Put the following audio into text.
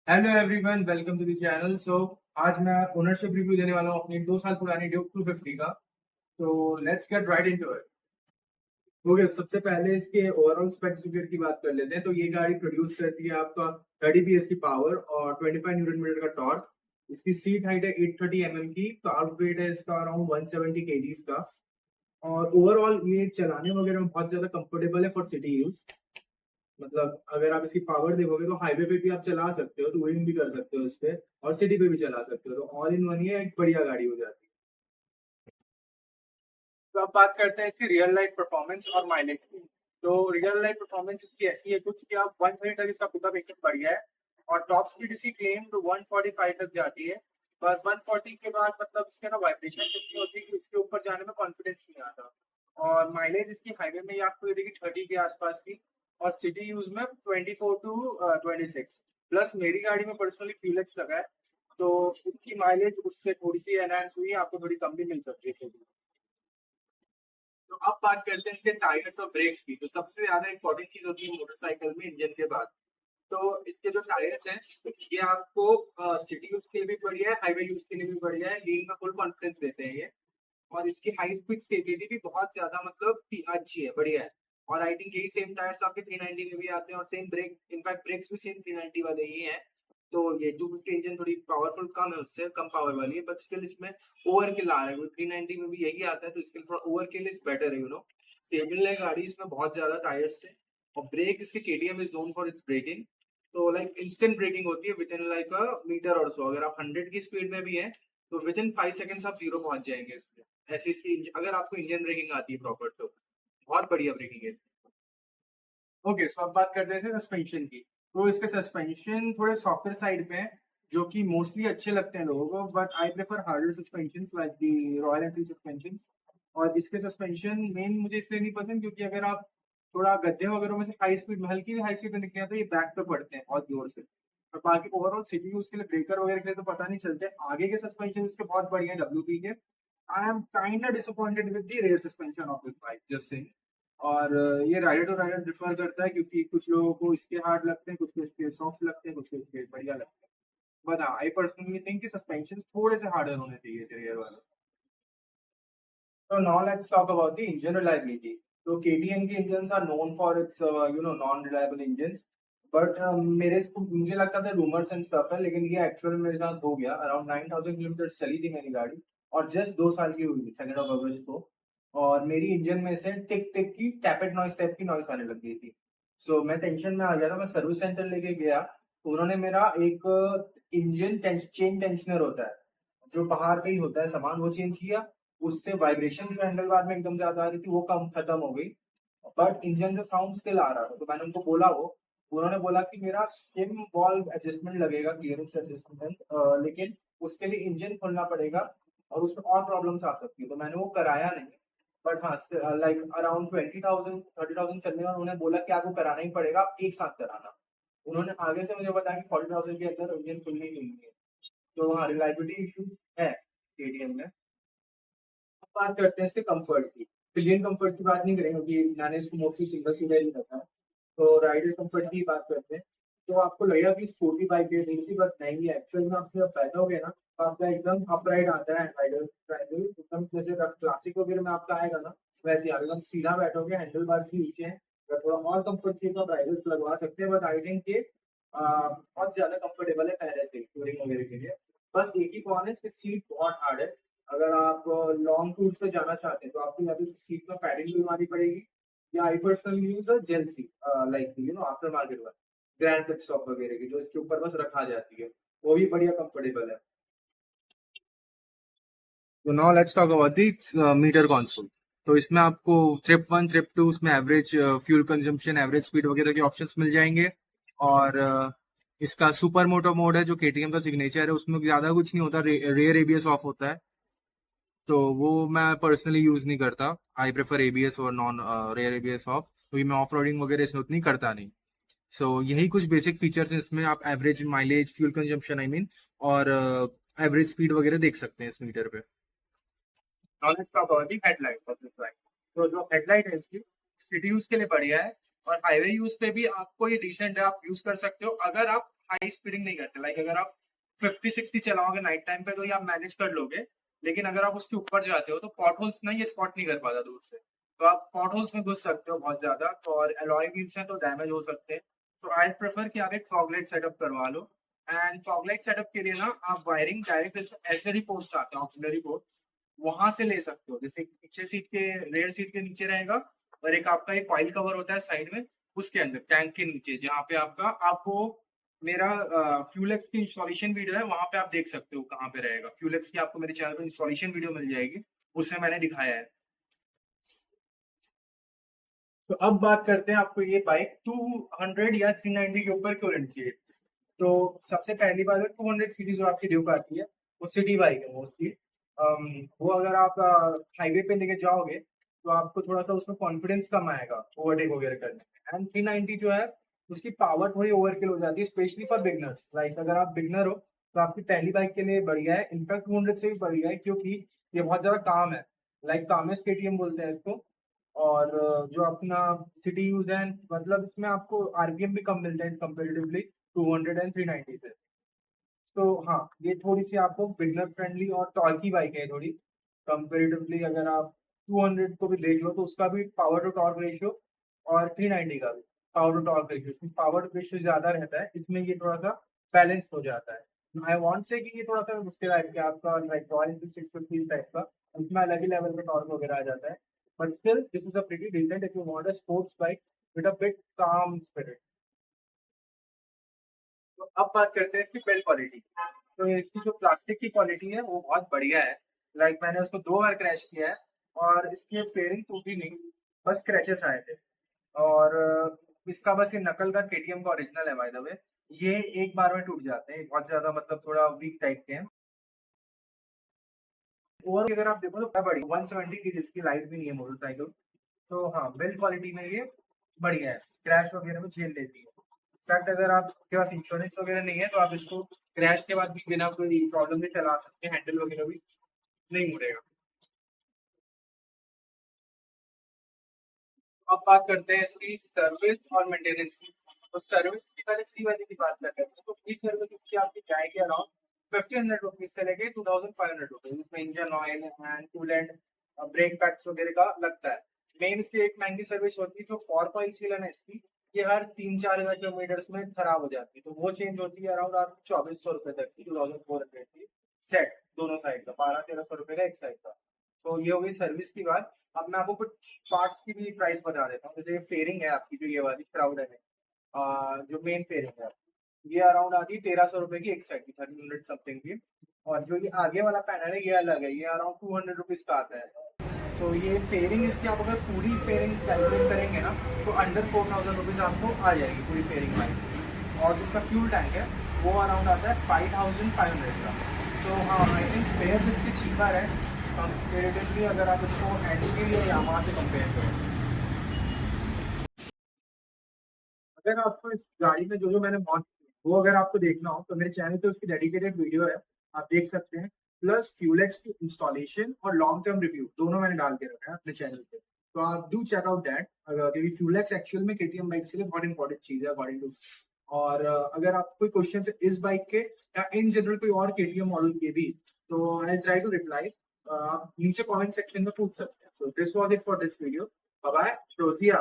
Hello everyone, welcome to the channel. आज मैं ownership review देने वाला हूँ अपनी 2 साल पुरानी ड्यूक 250 का। तो let's get right into it. Okay, सबसे पहले इसके ओवरऑल स्पेसिफिकेशन की बात कर लेते हैं। तो ये गाड़ी प्रोड्यूस करती है आपका 30 PS की पावर और 25 न्यूटन मीटर का टॉर्क। इसकी सीट हाइट है 830 की। कार्ब वेट है इसका अराउंड 170 kgs का। और ओवरऑल ये चलाने वगैरह में बहुत ज्यादा कंफर्टेबल है फॉर सिटी यूज। मतलब अगर आप इसकी पावर देखोगे तो हाईवे पे भी आप चला सकते हो, टूरिंग भी कर सकते हो इस पे, और सिटी पे भी चला सकते हो। तो ऑल इन वन ये एक बढ़िया गाड़ी हो जाती है। तो अब बात करते हैं इसकी रियल लाइफ परफॉर्मेंस और माइलेज की। तो रियल लाइफ परफॉर्मेंस इसकी ऐसी है कुछ कि आप 130 तक इसका पिकअप एकदम बढ़िया है। और टॉप स्पीड इसकी क्लेम तो 145 तक जाती है। पर 140 के बाद मतलब इसके ना वाइब्रेशन इतनी होती है कि इसके ऊपर जाने में कॉन्फिडेंस नहीं आता। और माइलेज इसकी हाईवे में आपको ये देखिए 30 के आसपास की, और सिटी यूज में 24 to 26। प्लस मेरी गाड़ी में पर्सनली फ्यूलेक्स लगा है, तो इसकी माइलेज उससे थोड़ी सी एनहांस हुई है, आपको थोड़ी कम भी मिल सकती है। तो अब बात करते हैं इसके टायर्स और ब्रेक्स की। तो सबसे ज्यादा इंपॉर्टेंट चीज होती है मोटरसाइकिल में इंजन के बाद। तो इसके जो टायर्स हैं ये आपको सिटी यूज के लिए भी बढ़िया है, हाईवे यूज के लिए भी बढ़िया है। लीन में फुल कॉन्फिडेंस देते हैं ये। और इसकी हाई स्पीड स्टेबिलिटी भी बहुत ज्यादा मतलब अच्छी है, बढ़िया है। और आई थिंक यही सेम टायर्स आपके 390 में भी आते हैं, और सेम ब्रेक, इनफैक्ट ब्रेक्स भी सेम 390 वाले ही हैं। तो ये 250 इंजन थोड़ी पावरफुल कम है, उससे कम पावर वाली है, बट स्टिल इसमें ओवर किल आ रहा है। 390 में भी यही आता है, तो इसके लिए थोड़ा ओवर किल इज बेटर है, स्टेबल है गाड़ी इसमें बहुत ज्यादा टायर्स से। और ब्रेक इसके KTM is known for its braking. तो लाइक इंस्टेंट ब्रेकिंग होती है within like a meter और सो। अगर आप 100 की स्पीड में भी है तो विद इन 5 सेकंड्स आप जीरो पहुंच जाएंगे इसमें। ऐसी इसकी अगर आपको इंजन ब्रेकिंग आती है प्रॉपर तो बहुत बढ़िया ब्रेकिंग है। ओके, सो अब बात करते हैं सस्पेंशन की। तो इसके सस्पेंशन थोड़े सॉफ्टर साइड पे हैं, जो कि मोस्टली अच्छे लगते हैं लोगों को, but I prefer harder suspension like the royal Enfield suspension. और इसके सस्पेंशन मेन मुझे इसलिए नहीं पसंद क्योंकि अगर आप थोड़ा गड्ढे वगैरह में से हाई स्पीड में, हल्की भी हाई स्पीड में निकले हैं, तो ये बैक पे पड़ते हैं बहुत जोर से। और बाकी ओवरऑल सिटी यूज के लिए, ब्रेकर वगैरह के लिए तो पता नहीं चलते। आगे के सस्पेंशन इसके बहुत बढ़िया है WP के। I am kind disappointed with the rare suspension of this bike, just say. और ये राइडर टू राइडर डिफर करता है, क्योंकि कुछ लोगों को इसके हार्ड लगते हैं, कुछ को इसके सॉफ्ट लगते हैं, कुछ को इसके बढ़िया लगते हैं। बट हाँ, आई पर्सनली थिंक कि सस्पेंशन थोड़े से हार्डर होने चाहिए थे रियर वाले। तो now let's talk about the engine reliability. तो केटीएम के engines are known for its non reliable engines. But मुझे लगता था रूमर्स एंड स्टफ है, लेकिन ये एक्चुअल में मेरे साथ हो गया। अराउंड 9000 किलोमीटर चली थी मेरी गाड़ी, और जस्ट 2 साल की हुई, 2 अगस्त को। और मेरी इंजन में से टिक टिक की टैपेट नॉइस टाइप की नॉइस आने लग गई थी। सो मैं टेंशन में आ गया था, मैं सर्विस सेंटर लेके गया। तो उन्होंने मेरा एक इंजन चेन टेंशनर होता है, जो बाहर का ही होता है सामान, वो चेंज किया। उससे वाइब्रेशन हैंडल बार में एकदम ज्यादा आ रही थी, वो कम खत्म हो गई। बट इंजन से साउंड स्टिल आ रहा था, तो मैंने उनको बोला, वो उन्होंने बोला कि मेरा सिम वॉल्व एडजस्टमेंट लगेगा, क्लियरेंस एडजस्टमेंट, लेकिन उसके लिए इंजन खोलना पड़ेगा, और उसमें और प्रॉब्लम्स आ सकती है। तो मैंने वो कराया नहीं। बट हाँ, लाइक अराउंड 20,000 30,000 चलने में उन्होंने बोला कि आपको कराना ही पड़ेगा, आप एक साथ कराना। उन्होंने आगे से मुझे बताया कि 40,000 के अंदर इंजन खुलनी ही नहीं है। तो हाँ, रिलायबिलिटी इश्यूज है केटीएम में। अब बात करते हैं इसके कंफर्ट की। पिलियन कंफर्ट की बात नहीं करेंगे क्योंकि मैंने इसको मोस्टली सिंगल सीटर ही रखा है। तो राइडर कंफर्ट की बात करते हैं। तो आपको लगेगा कि स्पोर्टी बाइक है थोड़ी सी, बट नहीं है। एक्चुअल में आप जब बैठोगे ना, तो आपका एकदम अपराइट आता है राइडर राइडर, एकदम जैसे क्लासिक वगैरह में आपका आएगा ना, वैसे आप एकदम सीधा बैठोगे, हैंडल बार्स भी नीचे हैं। अगर थोड़ा और कंफर्ट चाहिए तो आप राइडर्स लगवा सकते हैं, बट आई थिंक के बहुत ज्यादा कंफर्टेबल है पहले से टूरिंग वगैरह के लिए। बस एक ही कॉन है, इसकी सीट बहुत हार्ड है। अगर आप लॉन्ग टूर्स पे जाना चाहते हैं तो आपको या तो सीट में पैडिंग डलवानी पड़ेगी, या I personally use a gel seat, like after market one, grand tip stop वगैरह की, जो इसके ऊपर बस रखा जाती है। वो भी बढ़िया कंफर्टेबल है। तो now let's talk about the meter console. तो इसमें आपको ट्रिप 1 ट्रिप 2 उसमें average fuel consumption, average speed वगैरह के ऑप्शंस मिल जाएंगे। और इसका सुपर मोटो मोड है जो केटीएम का सिग्नेचर है, उसमें ज्यादा कुछ नहीं होता, रेयर एबीएस ऑफ होता है। तो वो मैं पर्सनली यूज नहीं करता। आई प्रेफर एबीएस और नॉन रेयर एबीएस ऑफ, क्योंकि मैं ऑफ रोडिंग वगैरह इसमें उतनी करता नहीं। यही कुछ बेसिक फीचर्स हैं इसमें। आप average mileage, fuel consumption I mean, और एवरेज स्पीड वगैरह देख सकते हैं इस मीटर पे। नॉन स्टॉप होगी हेडलाइट ऑफ दिस बाइक। तो जो हेडलाइट है इसकी, सिटी यूज के लिए बढ़िया है, और हाईवे यूज पे भी आपको ये डिसेंट है, आप यूज कर सकते हो। अगर आप हाई स्पीडिंग नहीं करते। लाइक अगर आप 50-60 चलाओगे नाइट टाइम पे तो ये आप मैनेज कर लोगे, लेकिन अगर आप उसके ऊपर जाते हो तो पॉट होल्स ना ये स्पॉट नहीं कर पाता दूर से, तो आप पॉट होल्स में घुस सकते हो बहुत ज्यादा, तो और अलॉय व्हील्स हैं तो डैमेज हो सकते हैं। तो आई प्रेफर कि आप एक फॉगलाइट सेटअप करवा लो। एंड फॉगलाइट सेटअप के लिए ना आप वायरिंग डायरेक्ट एसएलई पोर्ट्स आते हैं, ऑक्सिलरी पोर्ट, वहां से ले सकते हो। जैसे पीछे सीट के, रेयर सीट के नीचे रहेगा, और एक आपका एक ऑयल कवर होता है साइड में, उसके अंदर टैंक के नीचे जहाँ पे आपका, आपको मेरा फ्यूलेक्स की इंस्टॉलेशन वीडियो है, वहां पे आप देख सकते हो कहाँ पे रहेगा फ्यूलेक्स की, आपको मेरे चैनल पे इंस्टॉलेशन वीडियो मिल जाएगी, उसमें मैंने दिखाया है। तो अब बात करते हैं आपको ये बाइक 200 या 390 के ऊपर क्यों लेनी चाहिए। तो सबसे पहली बात है, 200 सीरीज जो आपकी ड्यूक आती है वो सिटी बाइक है मोस्टली। वो अगर आप हाईवे पे लेके जाओगे तो आपको थोड़ा सा उसमें कॉन्फिडेंस कम आएगा ओवरटेक वगैरह करने में। एंड 390 जो है उसकी पावर थोड़ी ओवरकिल हो जाती है, स्पेशली फॉर बिगनर्स। लाइक अगर आप बिगनर हो तो आपकी पहली बाइक के लिए बढ़िया है, इनफैक्ट 200 से भी बढ़िया है, क्योंकि ये बहुत ज्यादा काम है। लाइक कामेस्ट केटीएम बोलते हैं इसको। और जो अपना सिटी यूज है, मतलब इसमें आपको आरपीएम भी कम मिलते हैं कंपेरेटिवली 200 एंड 390 से। तो हाँ, ये थोड़ी सी आपको बिगनर फ्रेंडली और टॉर्की बाइक है थोड़ी कंपेरेटिवली। अगर आप 200 को भी देख लो तो उसका भी पावर टू टॉर्क रेशियो, और 390 का भी पावर टू टॉर्क रेशियो, इसमें पावर रेशियो ज्यादा रहता है, इसमें ये थोड़ा सा बैलेंस हो जाता है। आई वांट से कि ये थोड़ा सा उसके टाइप के आपका लाइक रॉयल एनफील्ड 650 टाइप का, इसमें अलग ही लेवल का टॉर्क वगैरह आ जाता है। But still this is a pretty decent if you want a sports bike with a bit calm spirit. तो अब बात करते हैं इसकी बिल्ड क्वालिटी। तो इसकी जो प्लास्टिक की क्वालिटी है वो बहुत बढ़िया है। लाइक मैंने उसको 2 बार क्रैश किया है, और इसकी फेयरिंग टूटी नहीं, बस क्रैचेस आए थे। और इसका बस ये नकल का केटीएम का ओरिजिनल है बाय द वे। ये एक बार में टूट जाते हैं, बहुत ज्यादा मतलब थोड़ा वीक टाइप के हैं। और अगर आप देखो तो क्या बड़ी 170 की, जिसकी लाइट भी नहीं है मोटरसाइकिल। तो हाँ, बिल्ड क्वालिटी में ये बढ़िया है, क्रैश वगैरह में झेल लेती है। इनफैक्ट अगर आपके पास इंश्योरेंस वगैरह नहीं है तो आप इसको क्रैश के बाद भी बिना कोई प्रॉब्लम के चला सकते हैं, हैंडल वगैरह भी नहीं मुड़ेगा। अब बात करते हैं इसकी सर्विस और मेंटेनेंस की। तो सर्विस की पहले फ्री वाली की बात करते हैं। तो फ्री सर्विस इसकी आपकी जाएगी अराउंड 1500 रुपीज से लेके 2500 रुपीज। इसमें engine oil and coolant, brake pads वगैरह का लगता है। मेन इसकी एक महंगी सर्विस होती है जो 4 कॉइल सील है ना इसकी, ये हर 3-4 हजार किलोमीटर में खराब हो जाती है, तो वो चेंज होती है अराउंड आप 2400 रुपए तक की, 2400 की सेट, दोनों साइड का 1200-1300 रुपए का एक साइड का। तो ये हो गई सर्विस की बात। अब मैं आपको कुछ पार्ट्स की भी प्राइस बता देता हूँ। जैसे फेयरिंग है आपकी, जो ये वाली क्राउड है, जो मेन फेयरिंग है, ये अराउंड आती है 1300 रुपए की एक साइड की, 1300 समथिंग की। और जो ये आगे वाला पैनल है ये अलग है, ये अराउंड 200 रुपीज का आता है। तो ये फेयरिंग इसकी आप अगर पूरी फेयरिंग कैलकुलेट करेंगे ना तो अंडर 4000 रुपीज आपको आ जाएगी पूरी फेयरिंग वाली। और जिसका फ्यूल टैंक है वो अराउंड आता है 5500 का। सो हाँ, आई थिंक स्पेयर्स इसके चीपर है कंपेरेटिवली, अगर आप इसको एनफील्ड या यामाहा से कंपेयर करें। अगर आपको इस गाड़ी में जो जो मैंने बात की वो अगर आपको देखना हो तो मेरे चैनल पे उसकी डेडिकेटेड वीडियो है, आप देख सकते हैं। प्लस फ्यूलेक्स की इंस्टॉलेशन और लॉन्ग टर्म रिव्यू दोनों मैंने डाल के रखा है अपने चैनल पे, तो आप डू चेक आउट दैट। क्योंकि फ्यूलेक्स एक्चुअल में केटीएम बाइक के लिए बहुत इंपॉर्टेंट चीज है अकॉर्डिंग टू। और अगर आपको कोई क्वेश्चन है इस बाइक के या इन जनरल कोई और केटीएम मॉडल के भी, तो आई ट्राई टू रिप्लाई। आप नीचे कमेंट सेक्शन में पूछ सकते हैं। So this was it for this video. Bye bye, रोजिया।